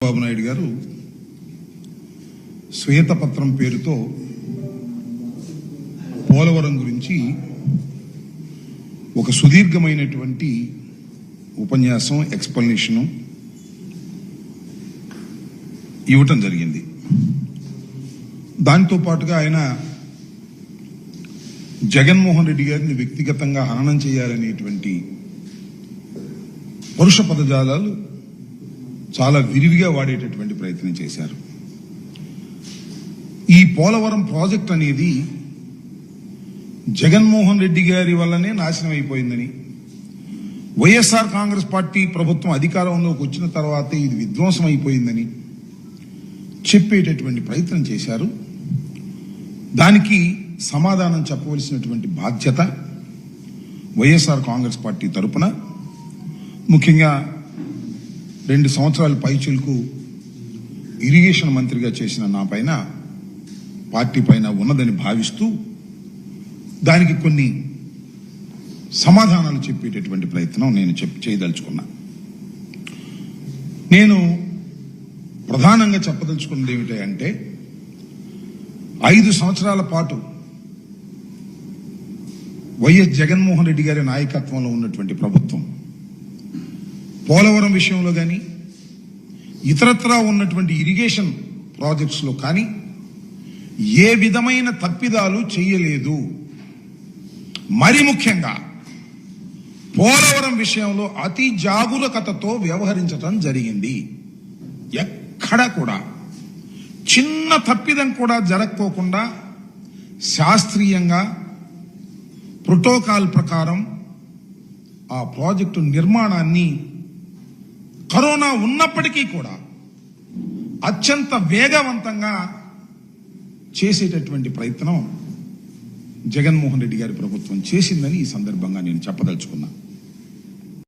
బాబు నాయుడు గారు శ్వేతపత్రం పేరుతో పోలవరం గురించి ఒక సుదీర్ఘమైనటువంటి ఉపన్యాసం ఎక్స్ప్లనేషన్ ఇవ్వటం జరిగింది. దాంతో పాటుగా ఆయన జగన్మోహన్ రెడ్డి గారిని వ్యక్తిగతంగా హననం చేయాలనేటువంటి పరుష పదజాలాలు చాలా విరివిగా వాడేటటువంటి ప్రయత్నం చేశారు. ఈ పోలవరం ప్రాజెక్ట్ అనేది జగన్మోహన్ రెడ్డి గారి వల్లనే నాశనం అయిపోయిందని, వైఎస్ఆర్ కాంగ్రెస్ పార్టీ ప్రభుత్వం అధికారంలోకి వచ్చిన తర్వాతే ఇది విధ్వంసం అయిపోయిందని చెప్పేటటువంటి ప్రయత్నం చేశారు. దానికి సమాధానం చెప్పవలసినటువంటి బాధ్యత వైఎస్ఆర్ కాంగ్రెస్ పార్టీ తరపున, ముఖ్యంగా 2 సంవత్సరాల పైచిలకు ఇరిగేషన్ మంత్రిగా చేసిన నా పైన, పార్టీ పైన ఉన్నదని భావిస్తూ దానికి కొన్ని సమాధానాలు చెప్పేటటువంటి ప్రయత్నం నేను చేయదలుచుకున్నా. నేను ప్రధానంగా చెప్పదలుచుకున్నది ఏమిటంటే, 5 సంవత్సరాల పాటు వైఎస్ జగన్మోహన్ రెడ్డి గారి నాయకత్వంలో ఉన్నటువంటి ప్రభుత్వం పోలవరం విషయంలో కానీ, ఇతరత్రా ఉన్నటువంటి ఇరిగేషన్ ప్రాజెక్ట్స్ లో కానీ ఏ విధమైన తప్పిదాలు చేయలేదు. మరి ముఖ్యంగా పోలవరం విషయంలో అతి జాగరూకతతో వ్యవహరించడం జరిగింది. ఎక్కడ కూడా చిన్న తప్పిదం కూడా జరగకోకుండా శాస్త్రీయంగా ప్రోటోకాల్ ప్రకారం ఆ ప్రాజెక్టు నిర్మాణాన్ని కరోనా ఉన్నప్పటికీ కూడా అత్యంత వేగవంతంగా చేసేటటువంటి ప్రయత్నం జగన్మోహన్ రెడ్డి గారి ప్రభుత్వం చేసిందని ఈ సందర్భంగా నేను చెప్పదలుచుకున్నా.